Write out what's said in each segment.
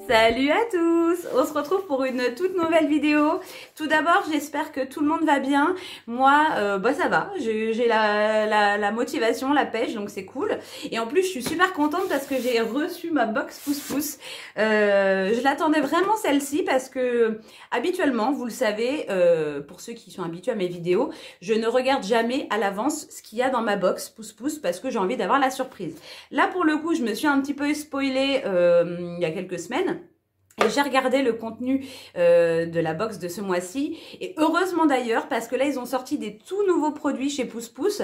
Salut à tous! On se retrouve pour une toute nouvelle vidéo. Tout d'abord, j'espère que tout le monde va bien. Moi, ça va. J'ai la motivation, la pêche, donc c'est cool. Et en plus, je suis super contente parce que j'ai reçu ma box pouce pouce. Je l'attendais vraiment celle-ci parce que habituellement, vous le savez, pour ceux qui sont habitués à mes vidéos, je ne regarde jamais à l'avance ce qu'il y a dans ma box pouce pouce parce que j'ai envie d'avoir la surprise. Là, pour le coup, je me suis un petit peu spoilée il y a quelques semaines. Et j'ai regardé le contenu de la box de ce mois-ci. Et heureusement d'ailleurs, parce que là, ils ont sorti des tout nouveaux produits chez Pouce Pouce.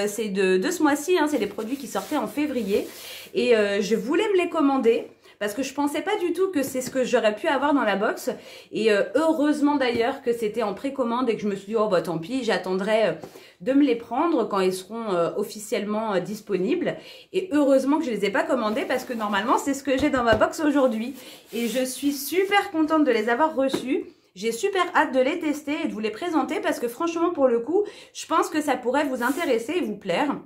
C'est de ce mois-ci, hein, c'est des produits qui sortaient en février. Et je voulais me les commander. Parce que je pensais pas du tout que c'est ce que j'aurais pu avoir dans la box. Et heureusement d'ailleurs que c'était en précommande et que je me suis dit, oh bah tant pis, j'attendrai de me les prendre quand ils seront officiellement disponibles. Et heureusement que je les ai pas commandés parce que normalement c'est ce que j'ai dans ma box aujourd'hui. Et je suis super contente de les avoir reçus. J'ai super hâte de les tester et de vous les présenter parce que franchement pour le coup, je pense que ça pourrait vous intéresser et vous plaire.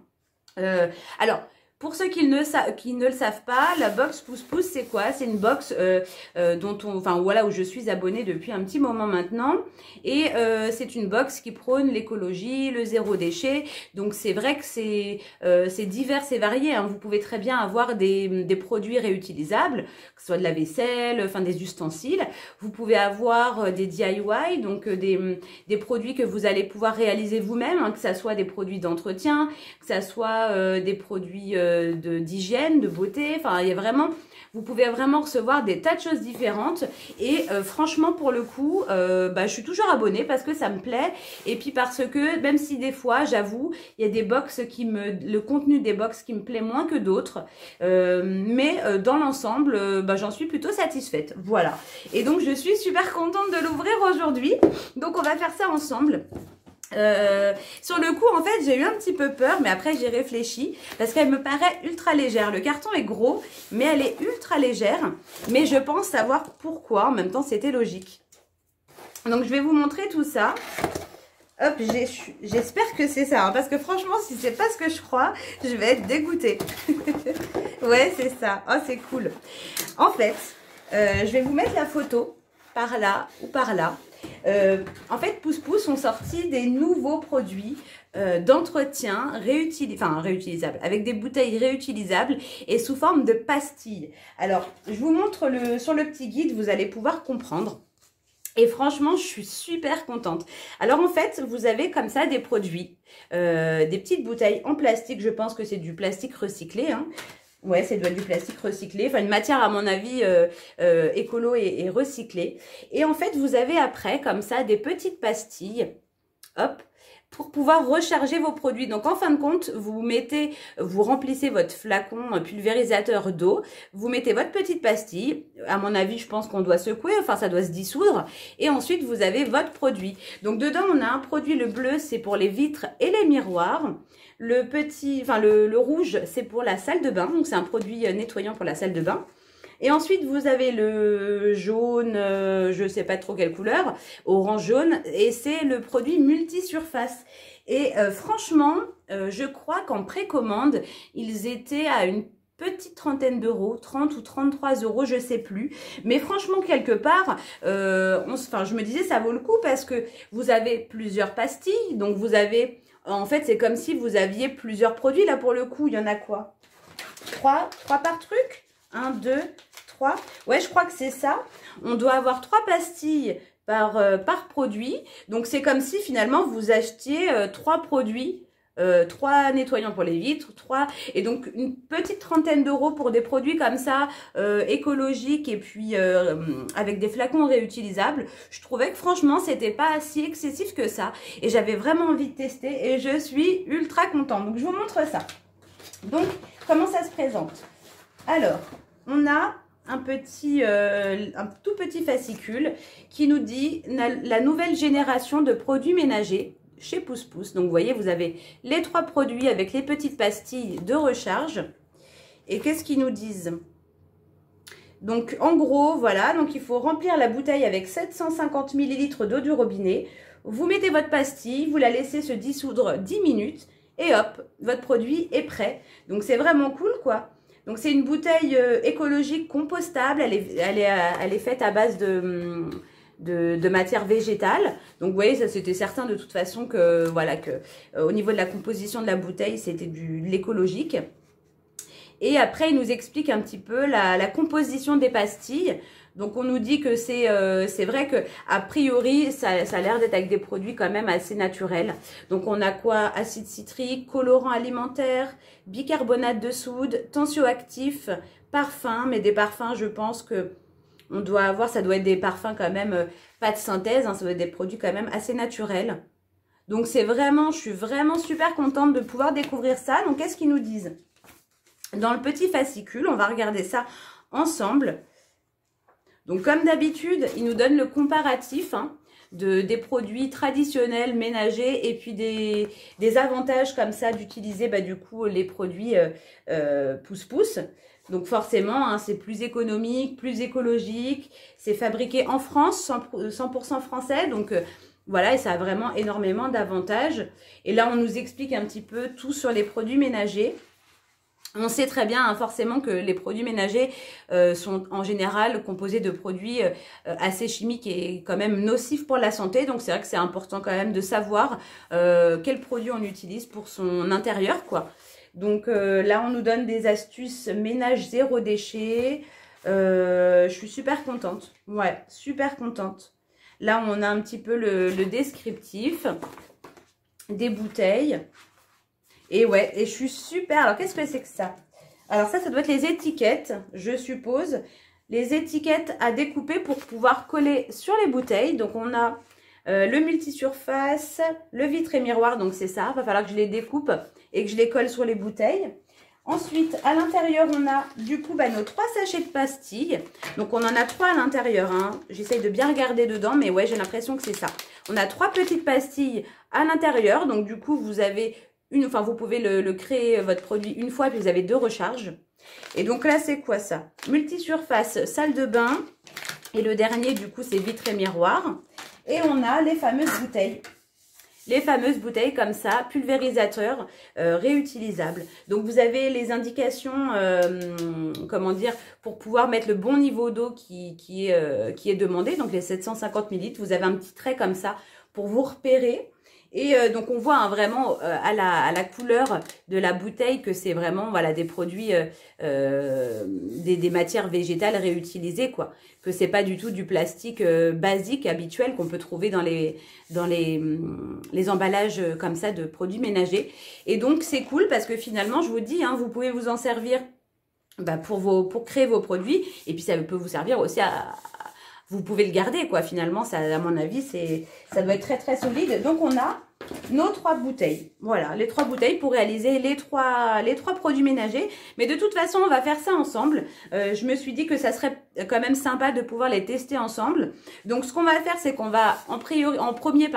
Alors, pour ceux qui ne le savent pas, la box pouce pouce c'est quoi? C'est une box où je suis abonnée depuis un petit moment maintenant. Et c'est une box qui prône l'écologie, le zéro déchet. Donc c'est vrai que c'est divers et varié, hein. Vous pouvez très bien avoir des produits réutilisables, que ce soit de la vaisselle, enfin des ustensiles. Vous pouvez avoir des DIY, donc des produits que vous allez pouvoir réaliser vous-même, hein, que ça soit des produits d'entretien, que ça soit des produits d'hygiène, de beauté, enfin il y a vraiment, vous pouvez vraiment recevoir des tas de choses différentes et franchement pour le coup, je suis toujours abonnée parce que ça me plaît et puis parce que même si des fois j'avoue, il y a des box le contenu des box qui me plaît moins que d'autres, mais dans l'ensemble, j'en suis plutôt satisfaite, voilà. Et donc je suis super contente de l'ouvrir aujourd'hui, donc on va faire ça ensemble. Sur le coup en fait j'ai eu un petit peu peur mais après j'ai réfléchi parce qu'elle me paraît ultra légère. Le carton est gros mais elle est ultra légère, mais je pense savoir pourquoi. En même temps c'était logique, donc je vais vous montrer tout ça. Hop, j'espère que c'est ça, hein, parce que franchement si c'est pas ce que je crois je vais être dégoûtée. Ouais c'est ça. Oh c'est cool. En fait je vais vous mettre la photo par là ou par là. En fait, Pouce Pouce ont sorti des nouveaux produits d'entretien réutilisables, avec des bouteilles réutilisables et sous forme de pastilles. Alors, je vous montre sur le petit guide, vous allez pouvoir comprendre. Et franchement, je suis super contente. Alors en fait, vous avez comme ça des produits, des petites bouteilles en plastique. Je pense que c'est du plastique recyclé, hein. Ouais, c'est du plastique recyclé, enfin une matière à mon avis écolo et recyclée. Et en fait, vous avez après comme ça des petites pastilles, hop, pour pouvoir recharger vos produits. Donc en fin de compte, vous remplissez votre flacon pulvérisateur d'eau, vous mettez votre petite pastille, à mon avis je pense qu'on doit secouer, enfin ça doit se dissoudre, et ensuite vous avez votre produit. Donc dedans on a un produit, le bleu c'est pour les vitres et les miroirs, le rouge c'est pour la salle de bain, donc c'est un produit nettoyant pour la salle de bain. Et ensuite, vous avez le jaune, je ne sais pas trop quelle couleur, orange jaune, et c'est le produit multi-surface. Et franchement, je crois qu'en précommande, ils étaient à une petite trentaine d'euros, 30 ou 33 euros, je sais plus. Mais franchement, quelque part, je me disais, ça vaut le coup parce que vous avez plusieurs pastilles, donc vous avez... En fait, c'est comme si vous aviez plusieurs produits. Là, pour le coup, il y en a quoi? 3 par truc? 1, 2, 3. Ouais, je crois que c'est ça. On doit avoir 3 pastilles par produit. Donc, c'est comme si finalement vous achetiez 3 produits. 3 nettoyants pour les vitres, 3 et donc une petite trentaine d'euros pour des produits comme ça écologiques et puis avec des flacons réutilisables. Je trouvais que franchement c'était pas si excessif que ça et j'avais vraiment envie de tester et je suis ultra contente. Donc je vous montre ça. Donc comment ça se présente? Alors on a un tout petit fascicule qui nous dit la nouvelle génération de produits ménagers chez Pouce Pouce. Donc vous voyez, vous avez les 3 produits avec les petites pastilles de recharge. Et qu'est-ce qu'ils nous disent? Donc en gros, voilà, donc il faut remplir la bouteille avec 750 ml d'eau du robinet. Vous mettez votre pastille, vous la laissez se dissoudre 10 minutes et hop, votre produit est prêt. Donc c'est vraiment cool quoi. Donc c'est une bouteille écologique compostable, elle est faite à base de matière végétale. Donc vous voyez, ça c'était certain de toute façon que voilà que au niveau de la composition de la bouteille, c'était de l'écologique. Et après, il nous explique un petit peu la composition des pastilles. Donc on nous dit que c'est vrai que a priori ça a l'air d'être avec des produits quand même assez naturels. Donc on a quoi? Acide citrique, colorant alimentaire, bicarbonate de soude, tensioactif, parfum. Mais des parfums, je pense que on doit avoir, ça doit être des parfums quand même pas de synthèse, hein, ça doit être des produits quand même assez naturels. Donc c'est vraiment, je suis vraiment super contente de pouvoir découvrir ça. Donc qu'est-ce qu'ils nous disent? Dans le petit fascicule, on va regarder ça ensemble. Donc comme d'habitude, ils nous donnent le comparatif hein, des produits traditionnels ménagers et puis des avantages comme ça d'utiliser du coup les produits pousse-pousse. Donc forcément, hein, c'est plus économique, plus écologique, c'est fabriqué en France, 100% français, donc voilà, et ça a vraiment énormément d'avantages. Et là, on nous explique un petit peu tout sur les produits ménagers. On sait très bien hein, forcément que les produits ménagers sont en général composés de produits assez chimiques et quand même nocifs pour la santé. Donc c'est vrai que c'est important quand même de savoir quels produits on utilise pour son intérieur, quoi. Donc là, on nous donne des astuces ménage zéro déchet. Je suis super contente. Ouais, super contente. Là, on a un petit peu le descriptif des bouteilles. Et ouais, et je suis super. Alors, qu'est-ce que c'est que ça? Alors ça doit être les étiquettes, je suppose. Les étiquettes à découper pour pouvoir coller sur les bouteilles. Donc, on a le multisurface, le vitre et miroir. Donc, c'est ça. Il va falloir que je les découpe et que je les colle sur les bouteilles. Ensuite, à l'intérieur, on a du coup nos 3 sachets de pastilles. Donc, on en a 3 à l'intérieur. Hein. J'essaye de bien regarder dedans, mais ouais, j'ai l'impression que c'est ça. On a 3 petites pastilles à l'intérieur. Donc, du coup, vous avez... vous pouvez le créer, votre produit, une fois, puis vous avez 2 recharges. Et donc là, c'est quoi ça? Multisurface, salle de bain. Et le dernier, du coup, c'est vitre et miroir. Et on a les fameuses bouteilles. Les fameuses bouteilles comme ça, pulvérisateur, réutilisable. Donc, vous avez les indications, comment dire, pour pouvoir mettre le bon niveau d'eau qui est demandé. Donc, les 750 ml, vous avez un petit trait comme ça pour vous repérer. Et donc, on voit hein, vraiment à la couleur de la bouteille que c'est vraiment voilà, des produits, des matières végétales réutilisées, quoi. Que c'est pas du tout du plastique basique, habituel qu'on peut trouver dans les emballages comme ça de produits ménagers. Et donc, c'est cool parce que finalement, je vous dis, hein, vous pouvez vous en servir pour créer vos produits. Et puis, ça peut vous servir aussi vous pouvez le garder, quoi. Finalement, ça, à mon avis, ça doit être très, très solide. Donc, on a nos 3 bouteilles. Voilà, les 3 bouteilles pour réaliser les trois produits ménagers. Mais de toute façon, on va faire ça ensemble. Je me suis dit que ça serait quand même sympa de pouvoir les tester ensemble. Donc, ce qu'on va faire, c'est qu'on va en premier,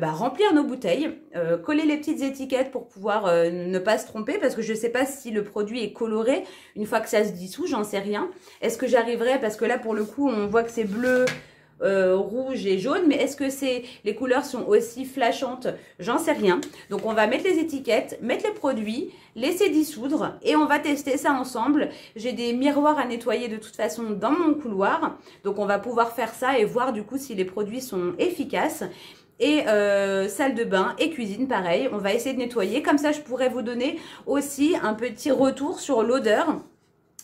remplir nos bouteilles, coller les petites étiquettes pour pouvoir ne pas se tromper, parce que je ne sais pas si le produit est coloré une fois que ça se dissout, j'en sais rien. Est-ce que j'arriverai, parce que là, pour le coup, on voit que c'est bleu, rouge et jaune, mais est-ce que les couleurs sont aussi flashantes? J'en sais rien. Donc on va mettre les étiquettes, mettre les produits, laisser dissoudre et on va tester ça ensemble. J'ai des miroirs à nettoyer de toute façon dans mon couloir, donc on va pouvoir faire ça et voir du coup si les produits sont efficaces. Et salle de bain et cuisine pareil, on va essayer de nettoyer, comme ça je pourrais vous donner aussi un petit retour sur l'odeur.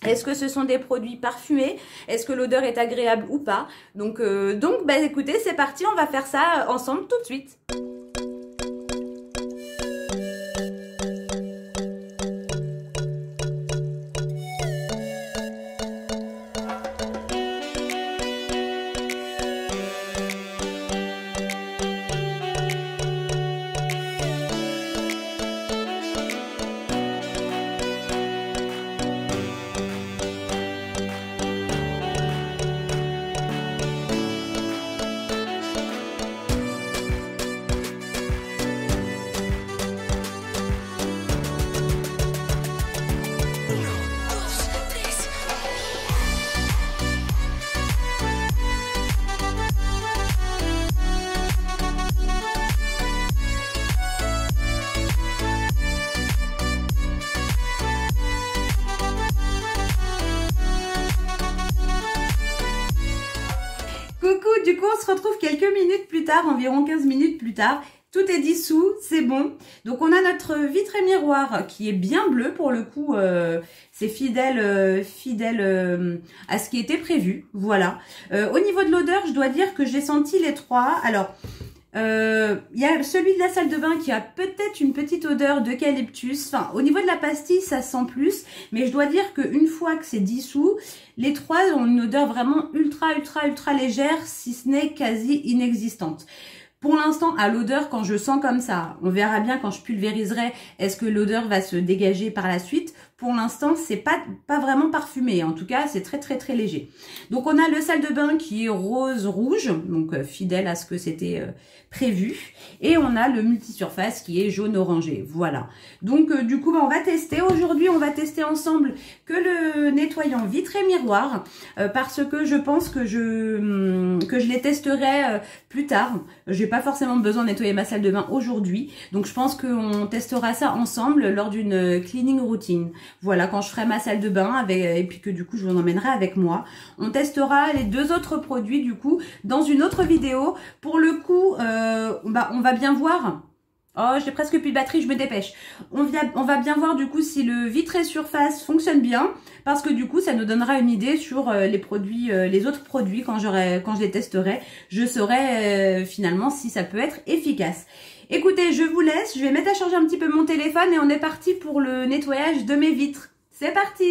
Est-ce que ce sont des produits parfumés? Est-ce que l'odeur est agréable ou pas? Donc écoutez, c'est parti, on va faire ça ensemble tout de suite. se retrouve quelques minutes plus tard, environ 15 minutes plus tard. Tout est dissous, c'est bon. Donc on a notre vitre et miroir qui est bien bleu pour le coup. C'est fidèle à ce qui était prévu. Voilà. Au niveau de l'odeur, je dois dire que j'ai senti les trois. Alors, il y a celui de la salle de bain qui a peut-être une petite odeur d'eucalyptus. Enfin, au niveau de la pastille, ça sent plus. Mais je dois dire qu'une fois que c'est dissous, les trois ont une odeur vraiment ultra légère, si ce n'est quasi inexistante. Pour l'instant, à l'odeur, quand je sens comme ça, on verra bien quand je pulvériserai, est-ce que l'odeur va se dégager par la suite. Pour l'instant, c'est pas vraiment parfumé. En tout cas, c'est très léger. Donc, on a le salle de bain qui est rose-rouge, donc fidèle à ce que c'était prévu. Et on a le multisurface qui est jaune-orangé. Voilà. Donc, du coup, on va tester. Aujourd'hui, on va tester ensemble que le nettoyant vitre et miroir parce que je pense que je les testerai plus tard. J'ai pas forcément besoin de nettoyer ma salle de bain aujourd'hui. Donc, je pense qu'on testera ça ensemble lors d'une cleaning routine. Voilà, quand je ferai ma salle de bain et puis que du coup je vous emmènerai avec moi. On testera les deux autres produits du coup dans une autre vidéo. Pour le coup, on va bien voir. Oh, j'ai presque plus de batterie, je me dépêche. On va bien voir du coup si le vitre et surface fonctionne bien. Parce que du coup, ça nous donnera une idée sur les produits, les autres produits quand je les testerai. Je saurai finalement si ça peut être efficace. Écoutez, je vous laisse, je vais mettre à charger un petit peu mon téléphone et on est parti pour le nettoyage de mes vitres. C'est parti!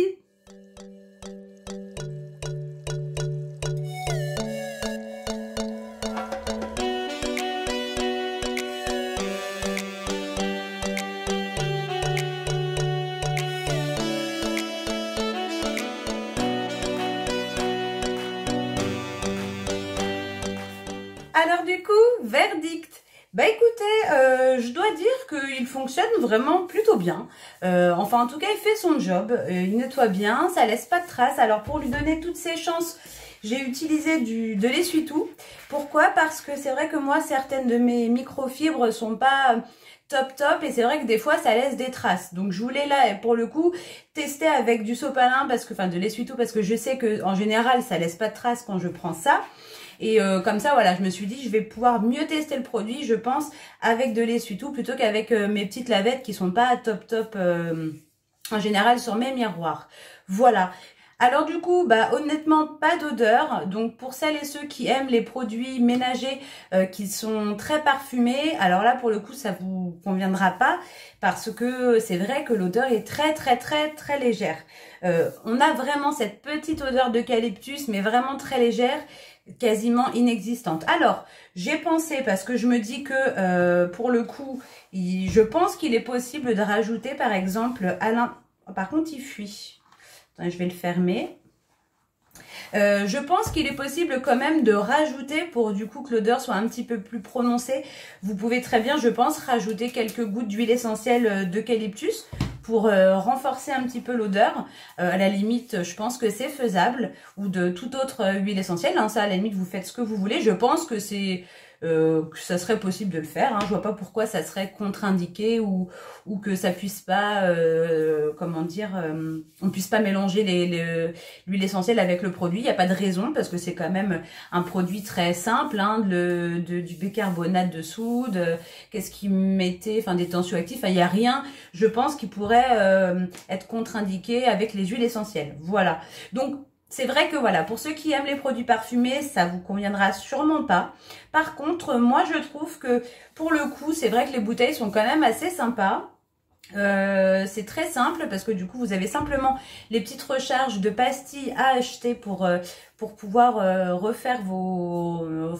Alors du coup, verdict. Bah écoutez, je dois dire qu'il fonctionne vraiment plutôt bien. Enfin en tout cas il fait son job, il nettoie bien, ça laisse pas de traces. Alors pour lui donner toutes ses chances, j'ai utilisé de l'essuie-tout. Pourquoi? Parce que c'est vrai que moi certaines de mes microfibres sont pas top et c'est vrai que des fois ça laisse des traces. Donc je voulais là pour le coup tester avec du sopalin de l'essuie-tout parce que je sais que en général ça laisse pas de traces quand je prends ça. Et comme ça, voilà, je me suis dit, je vais pouvoir mieux tester le produit, je pense, avec de l'essuie-tout plutôt qu'avec mes petites lavettes qui sont pas top en général sur mes miroirs. Voilà. Alors du coup, bah honnêtement, pas d'odeur. Donc pour celles et ceux qui aiment les produits ménagers qui sont très parfumés, alors là pour le coup, ça vous conviendra pas parce que c'est vrai que l'odeur est très légère. On a vraiment cette petite odeur d'eucalyptus, mais vraiment très légère, quasiment inexistante. Alors, j'ai pensé, parce que je me dis que pour le coup, je pense qu'il est possible de rajouter par exemple par contre il fuit. Attends, je vais le fermer. Je pense qu'il est possible quand même de rajouter, pour du coup que l'odeur soit un petit peu plus prononcée, vous pouvez très bien, je pense, rajouter quelques gouttes d'huile essentielle d'eucalyptus pour renforcer un petit peu l'odeur. À la limite, je pense que c'est faisable, ou de toute autre huile essentielle, hein, ça à la limite vous faites ce que vous voulez, je pense que ça serait possible de le faire, hein. Je vois pas pourquoi ça serait contre-indiqué ou que ça puisse pas, comment dire, on puisse pas mélanger l'huile essentielle avec le produit. Il n'y a pas de raison parce que c'est quand même un produit très simple, hein, du bicarbonate de soude, qu'est-ce qu'ils mettaient, enfin des tensioactifs, il n'y a rien, je pense, qui pourrait être contre-indiqué avec les huiles essentielles. Voilà. Donc c'est vrai que voilà, pour ceux qui aiment les produits parfumés, ça vous conviendra sûrement pas. Par contre, moi je trouve que pour le coup, c'est vrai que les bouteilles sont quand même assez sympas. C'est très simple parce que du coup vous avez simplement les petites recharges de pastilles à acheter pour pouvoir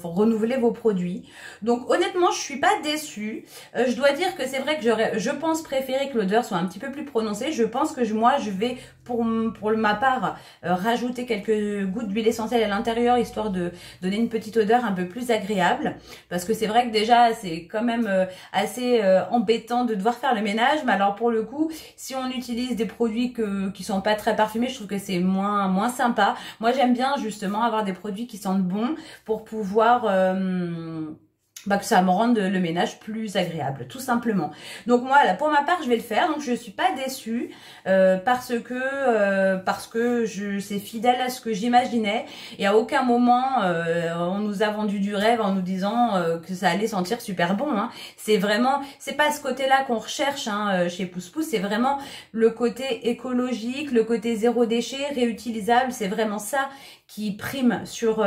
renouveler vos produits. Donc honnêtement je suis pas déçue. Je dois dire que c'est vrai que je pense préférer que l'odeur soit un petit peu plus prononcée. Je pense que moi je vais pour ma part rajouter quelques gouttes d'huile essentielle à l'intérieur histoire de donner une petite odeur un peu plus agréable, parce que c'est vrai que déjà c'est quand même assez embêtant de devoir faire le ménage. Mais alors pour le coup, si on utilise des produits qui sont pas très parfumés, je trouve que c'est moins sympa. Moi j'aime bien justement avoir des produits qui sentent bon pour pouvoir que ça me rende le ménage plus agréable, tout simplement. Donc moi, là, pour ma part, je vais le faire. Donc je suis pas déçue parce que c'est fidèle à ce que j'imaginais. Et à aucun moment, on nous a vendu du rêve en nous disant que ça allait sentir super bon. Hein. C'est vraiment, c'est pas ce côté-là qu'on recherche chez Pousse Pousse. C'est vraiment le côté écologique, le côté zéro déchet, réutilisable. C'est vraiment ça qui prime sur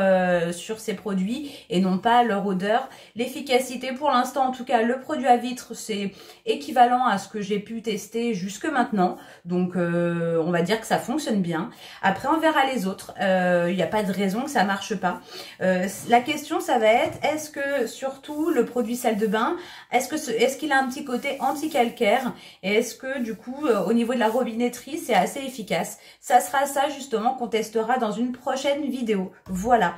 ces produits et non pas leur odeur. L'efficacité, pour l'instant, en tout cas, le produit à vitre, c'est équivalent à ce que j'ai pu tester jusque maintenant. Donc, on va dire que ça fonctionne bien. Après, on verra les autres. Il n'y a pas de raison que ça marche pas. La question, ça va être, est-ce que, surtout, le produit salle de bain, est-ce qu'il a un petit côté anti-calcaire? Et est-ce que, du coup, au niveau de la robinetterie, c'est assez efficace? Ça sera ça, justement, qu'on testera dans une prochaine vidéo. Voilà.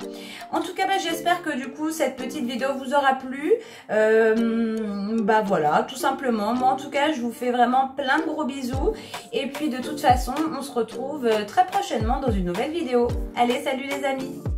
En tout cas, j'espère que du coup cette petite vidéo vous aura plu. Voilà, tout simplement. Moi en tout cas, je vous fais vraiment plein de gros bisous. Et puis de toute façon, on se retrouve très prochainement dans une nouvelle vidéo. Allez, salut les amis!